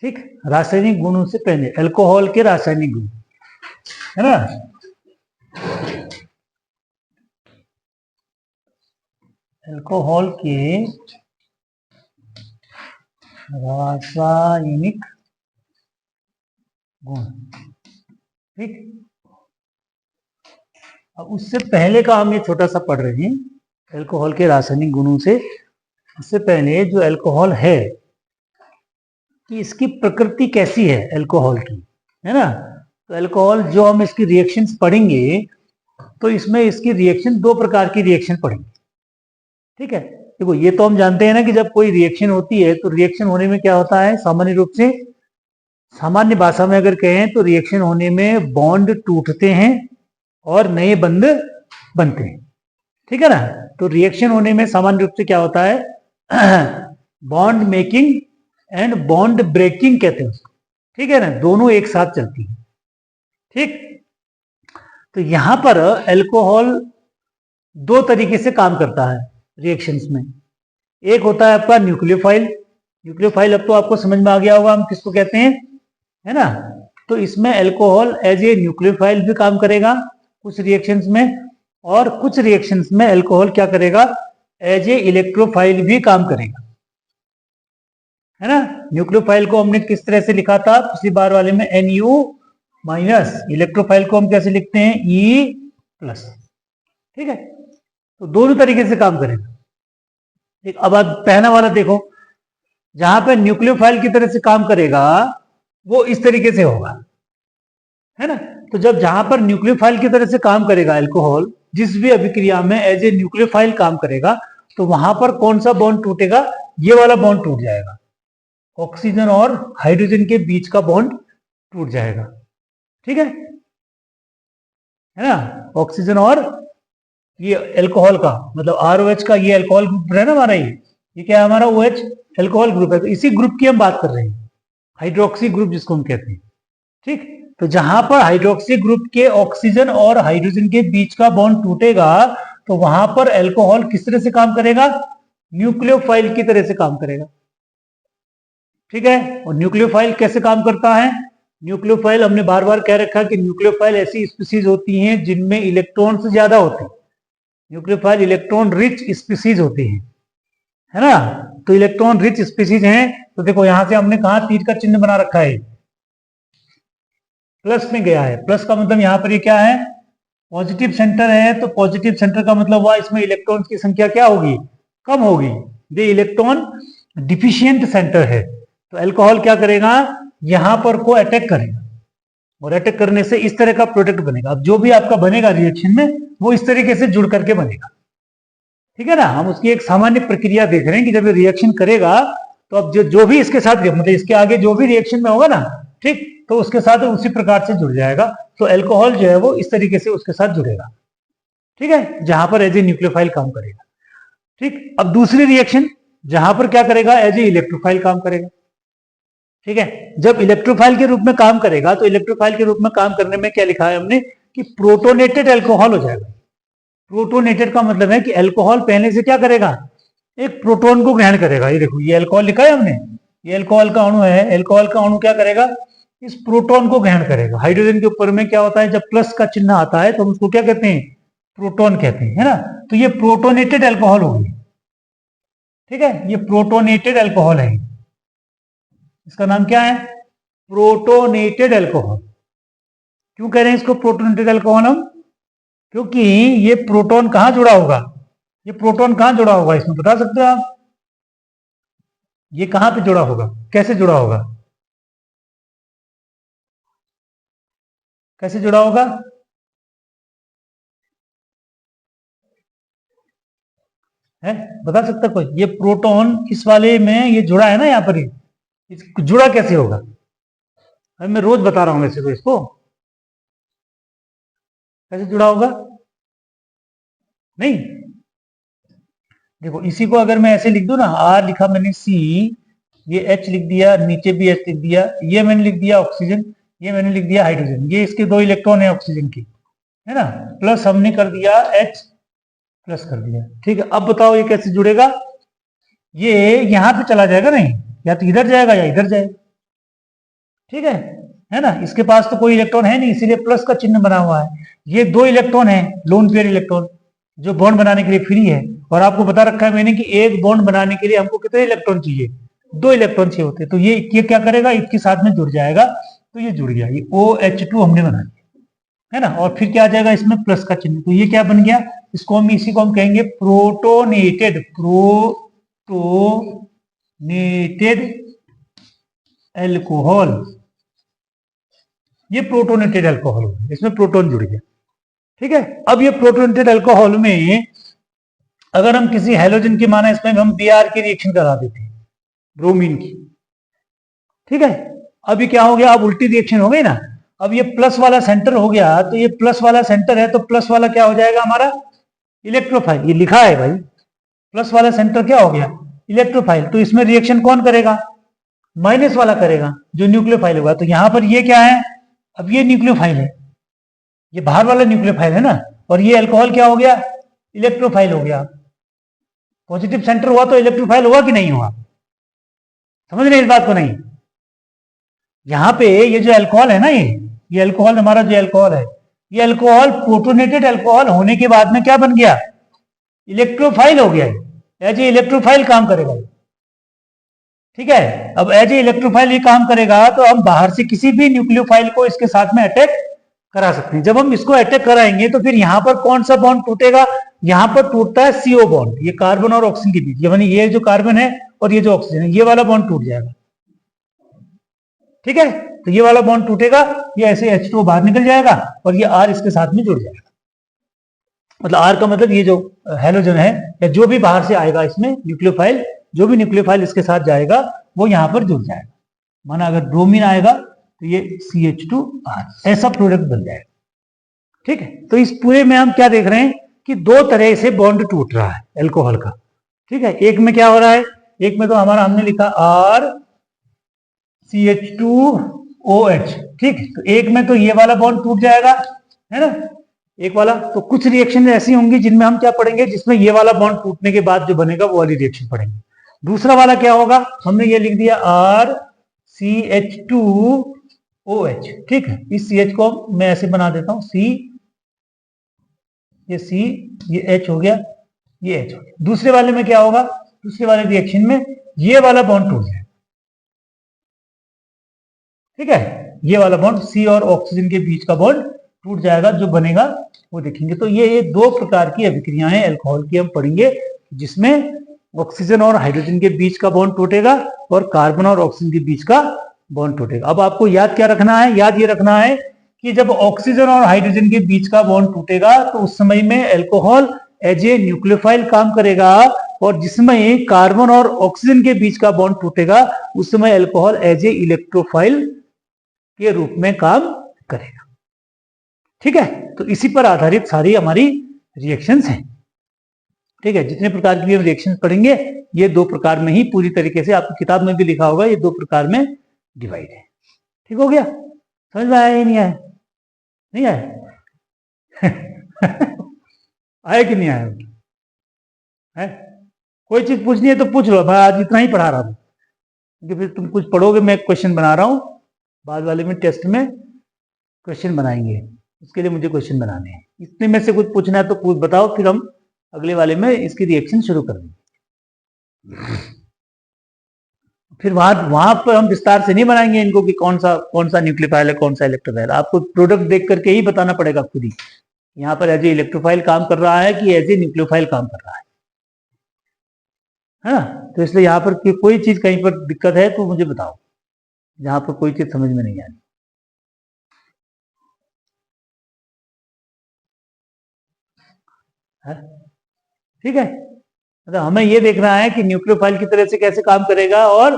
ठीक, रासायनिक गुणों से पहले अल्कोहल के रासायनिक गुण, है ना। अल्कोहल के रासायनिक गुण, ठीक। अब उससे पहले का हम ये छोटा सा पढ़ रहे हैं, अल्कोहल के रासायनिक गुणों से उससे पहले जो अल्कोहल है कि इसकी प्रकृति कैसी है अल्कोहल की, है ना। तो अल्कोहल जो हम इसकी रिएक्शंस पढ़ेंगे तो इसमें इसकी रिएक्शन दो प्रकार की रिएक्शन पढ़ेंगे, ठीक है। देखो ये तो हम जानते हैं ना कि जब कोई रिएक्शन होती है तो रिएक्शन होने में क्या होता है, सामान्य रूप से, सामान्य भाषा में अगर कहें तो रिएक्शन होने में बॉन्ड टूटते हैं और नए बंध बनते हैं, ठीक है ना। तो रिएक्शन होने में सामान्य रूप से क्या होता है, bond making and bond breaking कहते हैं उसको, ठीक है ना, दोनों एक साथ चलती है, ठीक। तो यहां पर अल्कोहल दो तरीके से काम करता है रिएक्शंस में। एक होता है आपका न्यूक्लियोफाइल, न्यूक्लियोफाइल अब तो आपको समझ में आ गया होगा हम किसको कहते हैं, है ना। तो इसमें अल्कोहल एज ए न्यूक्लियोफाइल भी काम करेगा कुछ रिएक्शंस में, और कुछ रिएक्शंस में अल्कोहल क्या करेगा, एज ए इलेक्ट्रोफाइल भी काम करेगा, है ना। न्यूक्लियोफाइल को हमने किस तरह से लिखा था पिछली बार वाले में, Nu-, इलेक्ट्रोफाइल को हम कैसे लिखते हैं, E+, ठीक है। तो दोनों तरीके से काम करेगा, ठीक। अब आप पहला वाला देखो, जहां पे न्यूक्लियोफाइल की तरह से काम करेगा वो इस तरीके से होगा, है ना। तो जब जहां पर न्यूक्लियोफाइल की तरह से काम करेगा अल्कोहल, जिस भी अभिक्रिया में एज ए न्यूक्लियोफाइल काम करेगा, तो वहां पर कौन सा बॉन्ड टूटेगा, ये वाला बॉन्ड टूट जाएगा, ऑक्सीजन और हाइड्रोजन के बीच का बॉन्ड टूट जाएगा, ठीक है ना। ऑक्सीजन और ये अल्कोहल का मतलब ROH का, ये अल्कोहल ग्रुप है ना हमारा, ये क्या है हमारा OH अल्कोहल ग्रुप है। तो इसी ग्रुप की हम बात कर रहे हैं, हाइड्रोक्सी ग्रुप जिसको हम कहते हैं, ठीक। तो जहां पर हाइड्रोक्सी ग्रुप के ऑक्सीजन और हाइड्रोजन के बीच का बॉन्ड टूटेगा तो वहां पर अल्कोहल किस तरह से काम करेगा, न्यूक्लियोफाइल की तरह से काम करेगा, ठीक है। और न्यूक्लियोफाइल कैसे काम करता है, न्यूक्लियोफाइल हमने बार बार कह रखा कि न्यूक्लियोफाइल ऐसी स्पीसीज होती हैं जिनमें इलेक्ट्रॉन्स ज्यादा होते हैं, न्यूक्लियोफाइल इलेक्ट्रॉन रिच स्पीसीज होती हैं, है ना। तो इलेक्ट्रॉन रिच स्पीसीज हैं, तो देखो यहां से हमने कहा तीर का चिन्ह बना रखा है, प्लस में गया है, प्लस का मतलब यहां पर ये क्या है, पॉजिटिव सेंटर है। तो पॉजिटिव सेंटर का मतलब हुआ इसमें इलेक्ट्रॉन की संख्या क्या होगी, कम होगी, ये इलेक्ट्रॉन डिफिशियंट सेंटर है। तो अल्कोहल क्या करेगा, यहां पर को अटैक करेगा, और अटैक करने से इस तरह का प्रोडक्ट बनेगा। अब जो भी आपका बनेगा रिएक्शन में वो इस तरीके से जुड़ करके बनेगा, ठीक है ना। हम उसकी एक सामान्य प्रक्रिया देख रहे हैं कि जब ये रिएक्शन करेगा तो अब जो भी इसके साथ मतलब इसके आगे जो भी रिएक्शन में होगा ना, ठीक, तो उसके साथ उसी प्रकार से जुड़ जाएगा। तो अल्कोहल जो है वो इस तरीके से उसके साथ जुड़ेगा, ठीक है, जहां पर एज ए न्यूक्लियोफाइल काम करेगा, ठीक। अब दूसरी रिएक्शन जहां पर क्या करेगा, एज ए इलेक्ट्रोफाइल काम करेगा, ठीक है। जब इलेक्ट्रोफाइल के रूप में काम करेगा तो इलेक्ट्रोफाइल के रूप में काम करने में क्या लिखा है हमने कि प्रोटोनेटेड अल्कोहल हो जाएगा। प्रोटोनेटेड का मतलब है कि अल्कोहल पहले से क्या करेगा, एक प्रोटॉन को ग्रहण करेगा। ये देखो ये अल्कोहल लिखा है हमने, ये अल्कोहल का अणु है, अल्कोहल का अणु क्या करेगा, इस प्रोटॉन को ग्रहण करेगा। हाइड्रोजन के ऊपर में क्या होता है, जब प्लस का चिन्ह आता है तो हम उसको क्या कहते हैं, प्रोटॉन कहते हैं, है ना। तो ये प्रोटोनेटेड अल्कोहल होगी, ठीक है, ये प्रोटोनेटेड अल्कोहल है, इसका नाम क्या है, प्रोटोनेटेड अल्कोहल। क्यों कह रहे हैं इसको प्रोटोनेटेड अल्कोहल हम, क्योंकि ये प्रोटॉन कहां जुड़ा होगा, ये प्रोटॉन कहां जुड़ा होगा, इसमें बता सकते हो आप, ये कहां पे जुड़ा होगा, कैसे जुड़ा होगा, कैसे जुड़ा होगा, है बता सकता कोई, ये प्रोटॉन इस वाले में ये जुड़ा है ना, यहाँ पर ये जुड़ा कैसे होगा, अभी मैं रोज बता रहा हूं वैसे तो इसको, कैसे जुड़ा होगा, नहीं देखो इसी को अगर मैं ऐसे लिख दूं ना, R लिखा मैंने C, ये H लिख दिया, नीचे भी H लिख दिया, ये मैंने लिख दिया ऑक्सीजन, ये मैंने लिख दिया हाइड्रोजन, ये इसके दो इलेक्ट्रॉन है ऑक्सीजन की, है ना, प्लस हमने कर दिया H प्लस कर दिया, ठीक है। अब बताओ ये कैसे जुड़ेगा, ये यहां पे चला जाएगा नहीं, या तो इधर जाएगा या इधर जाएगा, ठीक है ना। इसके पास तो कोई इलेक्ट्रॉन है नहीं, इसीलिए प्लस का चिन्ह बना हुआ है। ये 2 इलेक्ट्रॉन है, लोन पेयर इलेक्ट्रॉन, जो बॉन्ड बनाने के लिए फ्री है। और आपको बता रखा है मैंने कि एक बॉन्ड बनाने के लिए हमको कितने इलेक्ट्रॉन चाहिए, 2 इलेक्ट्रॉन चाहिए होते हैं। तो ये क्या करेगा, इसके साथ में जुड़ जाएगा। तो ये जुड़ गया, ये OH2 हमने बना दिया, है ना। और फिर क्या आ जाएगा इसमें, प्लस का चिन्ह। तो ये क्या बन गया, इसी को हम कहेंगे प्रोटोनेटेड एल्कोहल। ये प्रोटोनेटेड एल्कोहल हो गया, इसमें प्रोटोन जुड़ गया। ठीक है। अब ये प्रोटोनेटेड एल्कोहल में अगर हम किसी हेलोजन की माना इसमें हम Br की रिएक्शन करा देते हैं, ब्रोमीन की। ठीक है। अब ये क्या हो गया, अब उल्टी रिएक्शन हो गई ना। अब ये प्लस वाला सेंटर हो गया, तो ये प्लस वाला सेंटर है, तो प्लस वाला क्या हो जाएगा हमारा, इलेक्ट्रोफाइल। ये लिखा है भाई, प्लस वाला सेंटर क्या हो गया, इलेक्ट्रोफाइल। तो इसमें रिएक्शन कौन करेगा, माइनस वाला करेगा, जो न्यूक्लियोफाइल होगा। तो यहां पर ये क्या है, अब ये न्यूक्लियोफाइल है, ये बाहर वाला न्यूक्लियोफाइल है ना। और ये अल्कोहल क्या हो गया, इलेक्ट्रोफाइल हो गया। पॉजिटिव सेंटर हुआ तो इलेक्ट्रोफाइल हुआ कि नहीं हुआ, समझ रहे हैं इस बात को, नहीं। यहां पे ये जो अल्कोहल है ना, ये अल्कोहल हमारा जो अल्कोहल है, ये अल्कोहल प्रोटोनेटेड अल्कोहल होने के बाद में क्या बन गया, इलेक्ट्रोफाइल हो गया। एज ए इलेक्ट्रोफाइल काम करेगा। ठीक है। अब एज ए इलेक्ट्रोफाइल ये काम करेगा, तो हम बाहर से किसी भी न्यूक्लियोफाइल को इसके साथ में अटैक करा सकते हैं। जब हम इसको अटैक कराएंगे तो फिर यहां पर कौन सा बॉन्ड टूटेगा, यहां पर टूटता है CO बॉन्ड, ये कार्बन और ऑक्सीजन के बीच, यानी ये जो कार्बन है और ये जो ऑक्सीजन है, ये वाला बॉन्ड टूट जाएगा। ठीक है। तो ये वाला बॉन्ड टूटेगा, ये ऐसे H2 बाहर निकल जाएगा और ये R इसके साथ में जुड़ जाएगा। मतलब R का मतलब ये जो हेलोजन है या जो भी बाहर से आएगा इसमें न्यूक्लियोफाइल, जो भी न्यूक्लियोफाइल इसके साथ जाएगा वो यहां पर जुड़ जाएगा। माना अगर ब्रोमीन आएगा तो ये CH2R, ऐसा प्रोडक्ट बन जाएगा। ठीक है। तो इस पूरे में हम क्या देख रहे हैं कि 2 तरह से बॉन्ड टूट रहा है अल्कोहल का। ठीक है। एक में क्या हो रहा है, एक में तो हमारा हमने लिखा RCH2OH। ठीक। तो एक में तो ये वाला बॉन्ड टूट जाएगा, है ना, एक वाला। तो कुछ रिएक्शन ऐसी होंगी जिनमें हम क्या पढ़ेंगे, जिसमें ये वाला बॉन्ड टूटने के बाद जो बनेगा वो वाली रिएक्शन पढ़ेंगे। दूसरा वाला क्या होगा, हमने ये लिख दिया RCH2OH। ठीक है। इस CH को मैं ऐसे बना देता हूं, C, ये C, ये H हो गया, ये H हो गया। दूसरे वाले में क्या होगा, दूसरे वाले रिएक्शन में ये वाला बॉन्ड टूट जाएगा। ठीक है। ये वाला बॉन्ड C और ऑक्सीजन के बीच का बॉन्ड टूट जाएगा, जो बनेगा वो देखेंगे। तो ये 2 प्रकार की अभिक्रियाएं अल्कोहल की हम पढ़ेंगे, जिसमें ऑक्सीजन और हाइड्रोजन के बीच का बॉन्ड टूटेगा और कार्बन और ऑक्सीजन के बीच का बॉन्ड टूटेगा। अब आपको याद क्या रखना है, याद ये रखना है कि जब ऑक्सीजन और हाइड्रोजन के बीच का बॉन्ड टूटेगा तो उस समय में अल्कोहल एज ए न्यूक्लियोफाइल काम करेगा, और जिसमें कार्बन और ऑक्सीजन के बीच का बॉन्ड टूटेगा उस समय अल्कोहल एज ए इलेक्ट्रोफाइल के रूप में काम करेगा। ठीक है। तो इसी पर आधारित सारी हमारी रिएक्शंस हैं। ठीक है। जितने प्रकार की हम रिएक्शंस पढ़ेंगे ये 2 प्रकार में ही पूरी तरीके से, आपकी किताब में भी लिखा होगा, ये 2 प्रकार में डिवाइड है। ठीक हो गया, समझ में आया ही नहीं आया, नहीं आया आया कि नहीं आया है? कोई चीज पूछनी है तो पूछ लो, मैं आज इतना ही पढ़ा रहा हूं, क्योंकि फिर तुम कुछ पढ़ोगे, मैं क्वेश्चन बना रहा हूं, बाद वाले में टेस्ट में क्वेश्चन बनाएंगे, उसके लिए मुझे क्वेश्चन बनाने हैं। इतने में से कुछ पूछना है तो पूछ बताओ, फिर हम अगले वाले में इसकी रिएक्शन शुरू कर देंगे। फिर वहां पर हम विस्तार से नहीं बनाएंगे इनको कि कौन सा न्यूक्लियोफाइल है, कौन सा इलेक्ट्रोफाइल। आपको प्रोडक्ट देख करके ही बताना पड़ेगा खुद ही, यहाँ पर एज ए इलेक्ट्रोफाइल काम कर रहा है कि एज ए न्यूक्लियोफाइल काम कर रहा है ना। तो इसलिए यहाँ पर कोई चीज कहीं पर दिक्कत है तो मुझे बताओ, जहां पर कोई चीज समझ में नहीं आ रही है। ठीक है। मतलब हमें ये देखना है कि न्यूक्लियोफाइल की तरह से कैसे काम करेगा और